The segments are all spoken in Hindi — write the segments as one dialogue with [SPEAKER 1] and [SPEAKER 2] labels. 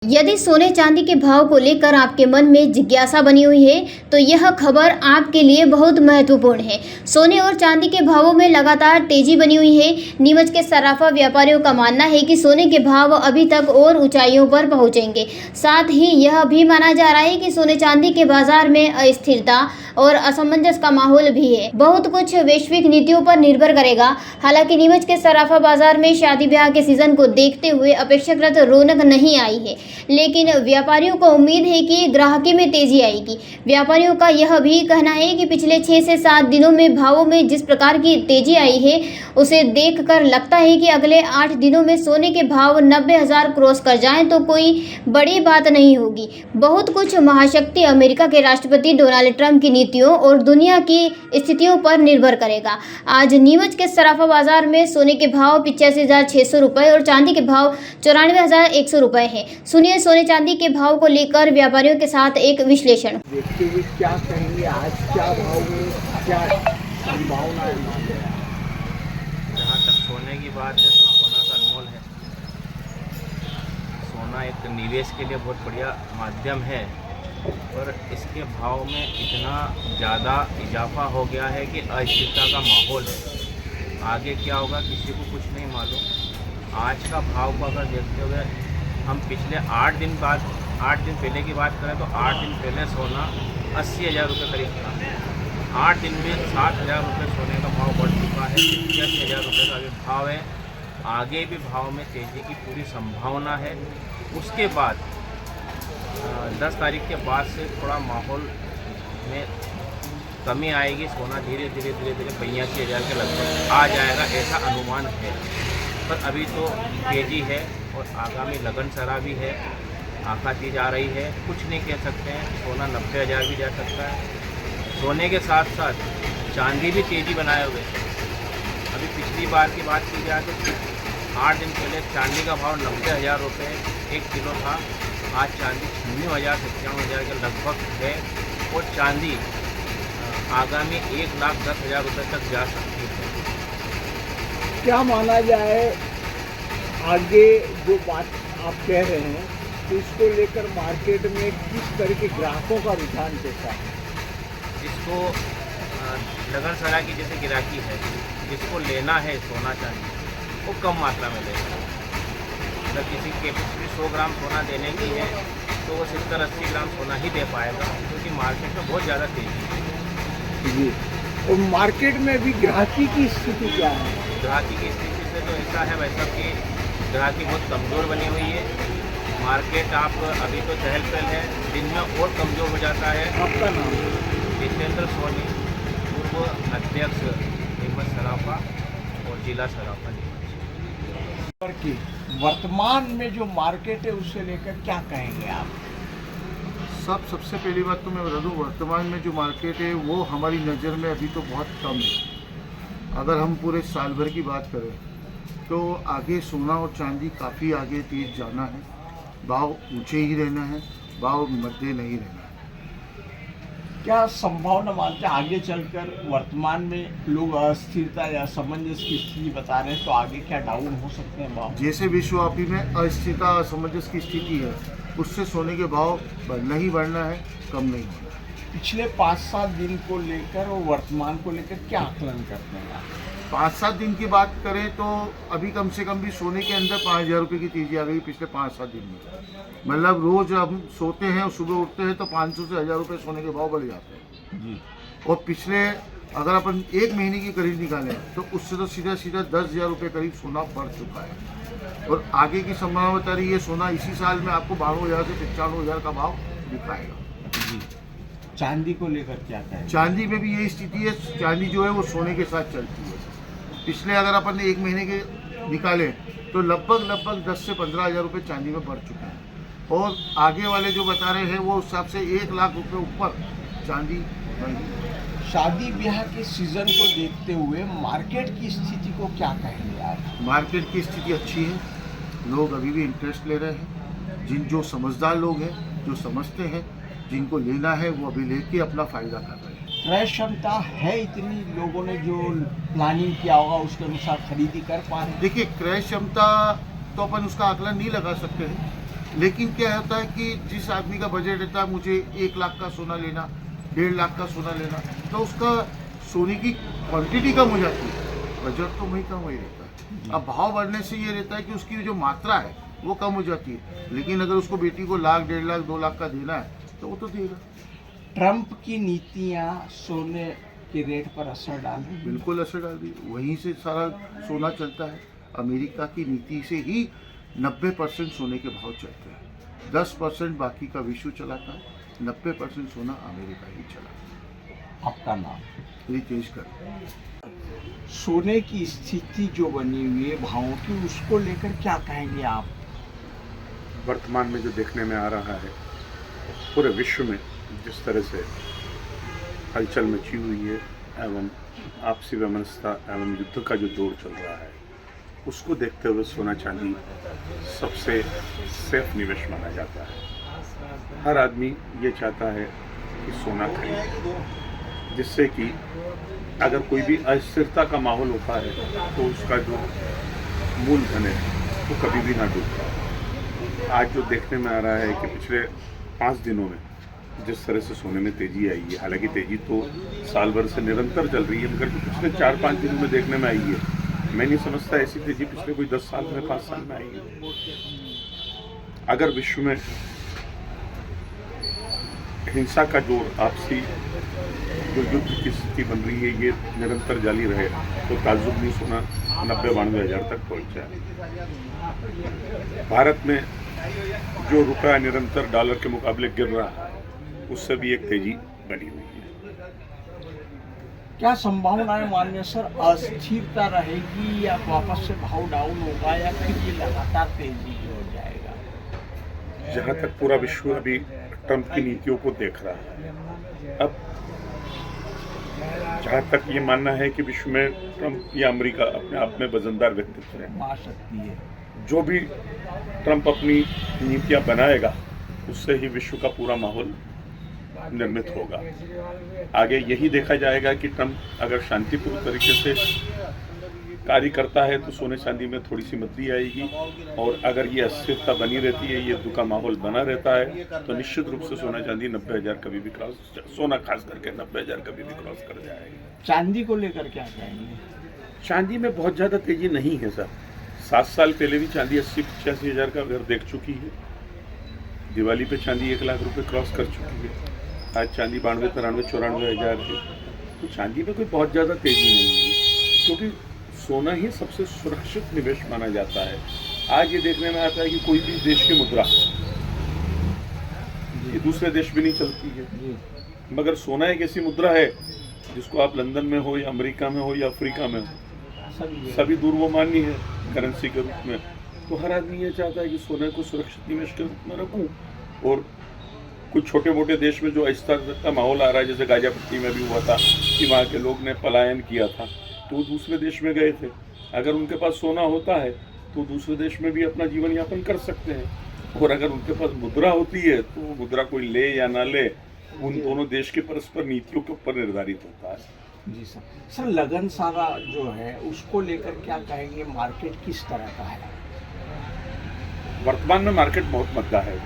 [SPEAKER 1] यदि सोने चांदी के भाव को लेकर आपके मन में जिज्ञासा बनी हुई है तो यह खबर आपके लिए बहुत महत्वपूर्ण है। सोने और चांदी के भावों में लगातार तेजी बनी हुई है। नीमच के सराफा व्यापारियों का मानना है कि सोने के भाव अभी तक और ऊंचाइयों पर पहुंचेंगे। साथ ही यह भी माना जा रहा है कि सोने चांदी के बाजार में अस्थिरता और असमंजस का माहौल भी है। बहुत कुछ वैश्विक नीतियों पर निर्भर करेगा। हालांकि नीमच के सराफा बाजार में शादी ब्याह के सीजन को देखते हुए अपेक्षाकृत रौनक नहीं आई है, लेकिन व्यापारियों को उम्मीद है कि ग्राहकी में तेजी आएगी। व्यापारियों का यह भी कहना है कि पिछले 6 से 7 दिनों में भावों में जिस प्रकार की तेजी आई है, उसे देखकर लगता है कि अगले 8 दिनों में सोने के भाव 90,000 क्रॉस कर जाएं तो कोई बड़ी बात नहीं होगी। बहुत कुछ महाशक्ति अमेरिका के राष्ट्रपति डोनाल्ड ट्रंप की नीतियों और दुनिया की स्थितियों पर निर्भर करेगा। आज नीमच के सराफा बाजार में सोने के भाव 85,600 रुपये और चांदी के भाव 94,100 रुपये है। सुनिए सोने चांदी के भाव को लेकर व्यापारियों के साथ एक विश्लेषण।
[SPEAKER 2] देखते हुए क्या कहेंगे, आज क्या भाव में क्या संभावना है?
[SPEAKER 3] जहाँ तक सोने की बात है तो सोना का अनमोल है। सोना एक निवेश के लिए बहुत बढ़िया माध्यम है, पर इसके भाव में इतना ज़्यादा इजाफा हो गया है कि अस्थिरता का माहौल है। आगे क्या होगा किसी को कुछ नहीं मालूम। आज का भाव को अगर देखते हुए हम पिछले 8 दिन पहले की बात करें तो 8 दिन पहले सोना 80,000 रुपये करीब था। 8 दिन में 7,000 रुपये सोने का भाव बढ़ चुका है। 85,000 रुपये का भी भाव है। आगे भी भाव में तेज़ी की पूरी संभावना है। उसके बाद 10 तारीख के बाद से थोड़ा माहौल में कमी आएगी। सोना धीरे धीरे 82,000 के लगभग आ जाएगा, ऐसा अनुमान है। पर अभी तो तेज़ी है और आगामी लगन सरा भी है, आकाती जा रही है। कुछ नहीं कह सकते हैं, सोना 90,000 भी जा सकता है। सोने के साथ साथ चांदी भी तेज़ी बनाए हुए। अभी पिछली बार की बात की जाए तो 8 दिन पहले चांदी का भाव 90,000 रुपये 1 किलो था। आज चांदी 96,000 के लगभग है और चांदी आगामी 1,10,000 रुपये तक जा सकती है।
[SPEAKER 2] क्या माना जाए, आगे जो बात आप कह रहे हैं तो इसको लेकर मार्केट में किस तरह के ग्राहकों का रुझान कैसा है?
[SPEAKER 3] जिसको लगन सरा की जैसे गिराकी है, जिसको लेना है सोना चांदी वो कम मात्रा में लेगा। अगर किसी कैपेसिटी 100 ग्राम सोना देने की है तो वो 70-80 ग्राम सोना ही दे पाएगा, क्योंकि मार्केट में बहुत ज़्यादा तेज़ी है।
[SPEAKER 2] जी, और मार्केट में भी ग्राहकी की स्थिति क्या है?
[SPEAKER 3] ग्राहकी की स्थिति से तो ऐसा है वैसा कि ग्राहकी बहुत कमज़ोर बनी हुई है। मार्केट आप अभी तो चहल पहल है, दिन में और कमज़ोर हो जाता है।
[SPEAKER 2] आपका नाम?
[SPEAKER 3] जितेंद्र सोनी, पूर्व अध्यक्ष नीमच सराफा और जिला सराफा नीमच।
[SPEAKER 2] की वर्तमान में जो मार्केट है उससे लेकर क्या कहेंगे आप?
[SPEAKER 4] सबसे पहली बात तो मैं बता दूं, वर्तमान में जो मार्केट है वो हमारी नज़र में अभी तो बहुत कम है। अगर हम पूरे साल भर की बात करें तो आगे सोना और चांदी काफ़ी आगे तेज जाना है। भाव ऊंचे ही रहना है, भाव मध्य नहीं रहना है।
[SPEAKER 2] क्या संभावना मानते हैं आगे चलकर वर्तमान में लोग अस्थिरता या असमंजस की स्थिति बता रहे हैं, तो आगे क्या डाउन हो सकते हैं भाव?
[SPEAKER 4] जैसे विश्वव्यापी में अस्थिरता असमंजस की स्थिति है, उससे सोने के भाव बढ़ना ही बढ़ना है, कम नहीं होना।
[SPEAKER 2] पिछले 5-7 दिन को लेकर और वर्तमान को लेकर क्या आकलन करते हैं आप?
[SPEAKER 4] 5-7 दिन की बात करें तो अभी कम से कम भी सोने के अंदर 5,000 रुपये की तेज़ी आ गई पिछले 5-7 दिन में। मतलब रोज़ हम सोते हैं और सुबह उठते हैं तो 500 से 1,000 रुपये सोने के भाव बढ़ जाते हैं जी। और पिछले अगर अपन 1 महीने की करीब निकालें तो उससे तो सीधा 10,000 रुपये करीब सोना बढ़ चुका है। और आगे की संभावना बता रही है सोना इसी साल में आपको 12,000 से 95,000 का भाव दिखाएगा जी।
[SPEAKER 2] चांदी को लेकर क्या कहें?
[SPEAKER 4] चांदी में भी यही स्थिति है। चांदी जो है वो सोने के साथ चलती है। पिछले अगर अपन ने 1 महीने के निकालें तो लगभग 10 से 15,000 रुपये चांदी में बढ़ चुके हैं। और आगे वाले जो बता रहे हैं वो उस हिसाब से 1 लाख रुपये ऊपर चांदी बनी।
[SPEAKER 2] शादी ब्याह के सीजन को देखते हुए मार्केट की स्थिति को क्या कहेंगे आप?
[SPEAKER 4] मार्केट की स्थिति अच्छी है, लोग अभी भी इंटरेस्ट ले रहे हैं। जो समझदार लोग हैं, जो समझते हैं, जिनको लेना है वो अभी लेके अपना फ़ायदा कर रहे हैं।
[SPEAKER 2] क्रय क्षमता है इतनी, लोगों ने जो प्लानिंग किया होगा उसके अनुसार खरीदी कर पा रहे हैं?
[SPEAKER 4] देखिए, क्रय क्षमता तो अपन उसका आकलन नहीं लगा सकते हैं, लेकिन क्या होता है कि जिस आदमी का बजट रहता है मुझे 1 लाख का सोना लेना, 1.5 लाख का सोना लेना, तो उसका सोने की क्वांटिटी कम हो जाती है, बजट तो वही कम वही रहता है। अब भाव बढ़ने से ये रहता है कि उसकी जो मात्रा है वो कम हो जाती है, लेकिन अगर उसको बेटी को 1 लाख, 1.5 लाख, 2 लाख का देना है तो वो तो देगा।
[SPEAKER 2] ट्रंप की नीतियां सोने के रेट पर असर डाल रही हैं।
[SPEAKER 4] बिल्कुल असर डाल रही है, वहीं से सारा सोना चलता है। अमेरिका की नीति से ही 90% सोने के भाव चलते हैं, 10% बाकी का विश्व चलाता है, 90% सोना अमेरिका ही चलाता है।
[SPEAKER 2] आपका नाम?
[SPEAKER 4] रितेश कर।
[SPEAKER 2] सोने की स्थिति जो बनी हुई है भावों की, उसको लेकर क्या कहेंगे आप?
[SPEAKER 5] वर्तमान में जो देखने में आ रहा है पूरे विश्व में जिस तरह से हलचल मची हुई है एवं आपसी वैमनस्यता एवं युद्ध का जो दौर चल रहा है, उसको देखते हुए सोना चांदी सबसे सेफ निवेश माना जाता है। हर आदमी ये चाहता है कि सोना खरीदे, जिससे कि अगर कोई भी अस्थिरता का माहौल होता है तो उसका जो मूलधन है वो कभी भी ना डूबता। आज जो देखने में आ रहा है कि पिछले 5 दिनों में जिस तरह से सोने में तेजी आई है, हालांकि तेजी तो साल भर से निरंतर चल रही है, मगर जो पिछले 4-5 दिनों में देखने में आई है, मैं नहीं समझता ऐसी तेजी पिछले कोई 10 साल में 5 साल में आई है। अगर विश्व में हिंसा का जोर, आपसी जो युद्ध की स्थिति बन रही है, ये निरंतर जारी रहे तो ताज्जुब नहीं सोना 90-92 हज़ार तक पहुंच जाए। भारत में जो रुपया निरंतर डॉलर के मुकाबले गिर रहा है, उससे भी एक तेजी बनी हुई है।
[SPEAKER 2] क्या संभावनाएं माननीय सर, अस्थिरता रहेगी या वापस से भाव डाउन होगा या फिर ये लगातार तेजी हो जाएगा?
[SPEAKER 5] जहाँ तक पूरा विश्व अभी ट्रंप की नीतियों को देख रहा है, अब जहाँ तक ये मानना है कि विश्व में ट्रंप या अमेरिका अपने आप में वजनदार व्यक्तित्व है,
[SPEAKER 2] महाशक्ति है,
[SPEAKER 5] जो भी ट्रंप अपनी नीतियाँ बनाएगा उससे ही विश्व का पूरा माहौल निर्मित होगा। आगे यही देखा जाएगा कि ट्रंप अगर शांतिपूर्ण तरीके से कार्य करता है तो सोने चांदी में थोड़ी सी मंदी आएगी, और अगर ये अस्थिरता बनी रहती है, ये युद्ध का माहौल बना रहता है, तो निश्चित रूप से सोना चांदी 90 हज़ार कभी भी क्रॉस, सोना खास करके 90 हज़ार कभी भी क्रॉस कर जाएगा।
[SPEAKER 2] चांदी को लेकर क्या कहेंगे?
[SPEAKER 5] चांदी में बहुत ज़्यादा तेजी नहीं है सर। 7 साल पहले भी चांदी 80-85 हज़ार का घर देख चुकी है। दिवाली पे चांदी 1 लाख रुपए क्रॉस कर चुकी है। आज चांदी 92-93-94 हज़ार है। तो चांदी में कोई बहुत ज़्यादा तेजी नहीं है, क्योंकि सोना ही सबसे सुरक्षित निवेश माना जाता है। आज ये देखने में आता है कि कोई भी देश की मुद्रा ये दूसरे देश भी नहीं चलती है, मगर सोना एक ऐसी मुद्रा है जिसको आप लंदन में हो या अमेरिका में हो या अफ्रीका में हो, सभी दूर वो मान्य है करेंसी के रूप में। तो हर आदमी ये चाहता है कि सोने को सुरक्षित निवेश के रूप में रखूं। और कुछ छोटे मोटे देश में जो अस्थिरता का माहौल आ रहा है, जैसे गाजियापट्टी में भी हुआ था कि वहाँ के लोग ने पलायन किया था, तो वो दूसरे देश में गए थे। अगर उनके पास सोना होता है तो दूसरे देश में भी अपना जीवन यापन कर सकते हैं, और अगर उनके पास मुद्रा होती है तो वो मुद्रा कोई ले या ना ले, उन दोनों देश की परस्पर नीतियों के ऊपर निर्धारित होता है।
[SPEAKER 2] जी सर। सर, लगन सारा जो है उसको लेकर क्या कहेंगे, मार्केट किस तरह का है?
[SPEAKER 5] वर्तमान में मार्केट बहुत मद्दा है।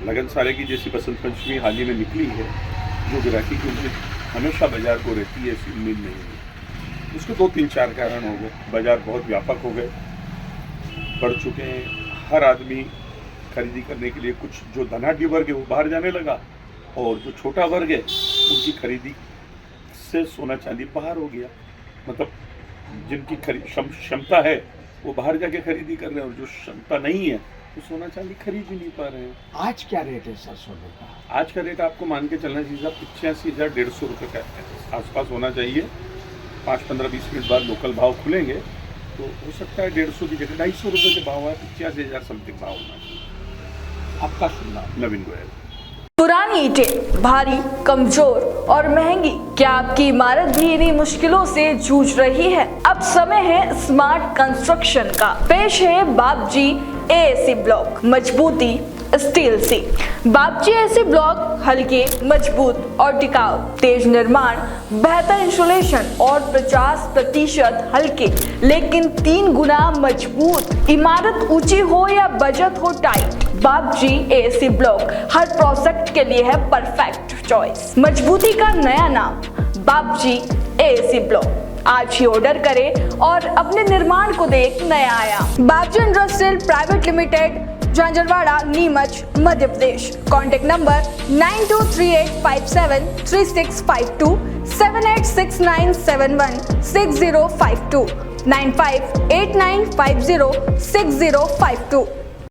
[SPEAKER 5] लगन सारे की जैसी बसंत पंचमी हाल ही में निकली है, जो गिराकी की उम्मीद हमेशा बाजार को रहती है, ऐसी उम्मीद नहीं है। उसके 2-3-4 कारण हो गए। बाजार बहुत व्यापक हो गए, बढ़ चुके हैं। हर आदमी खरीदी करने के लिए, कुछ जो धनाढ्य वर्ग है वो बाहर जाने लगा, और जो छोटा वर्ग है उनकी खरीदी से सोना चांदी बाहर हो गया। मतलब जिनकी क्षमता है वो बाहर जाके खरीदी कर रहे हैं, और जो क्षमता नहीं है तो सोना चांदी खरीद ही नहीं पा रहे हैं।
[SPEAKER 2] आज क्या रेट है सर सोने का?
[SPEAKER 5] आज का रेट आपको मान के चलना चाहिए 85,150 रुपये का आसपास होना चाहिए। 5-15-20 मिनट बाद लोकल भाव खुलेंगे तो हो सकता है 150 की जगह 250 रुपये के भाव है, 85,000 समथिंग भाव होना चाहिए।
[SPEAKER 2] आपका सुनना
[SPEAKER 5] नवीन गोयल।
[SPEAKER 6] पुरानी ईंटें भारी, कमजोर और महंगी, क्या आपकी इमारत भी इन्हीं मुश्किलों से जूझ रही है? अब समय है स्मार्ट कंस्ट्रक्शन का। पेश है बापजी AAC ब्लॉक। मजबूती, स्टील सी। बापजी एसी ब्लॉक हल्के, मजबूत और टिकाऊ, तेज निर्माण, बेहतर इंसुलेशन और 50% हल्के लेकिन 3 गुना मजबूत। इमारत ऊंची हो या बजट हो टाइट, बापजी एसी ब्लॉक हर प्रोजेक्ट के लिए है परफेक्ट चॉइस। मजबूती का नया नाम बापजी एसी ब्लॉक। आज ही ऑर्डर करें और अपने निर्माण को दे एक नया आयाम। Bapji industrial private limited, Jhanjharwada, Neemuch, Madhya Pradesh. Contact number 9238573652, 7869716052, 9589506052।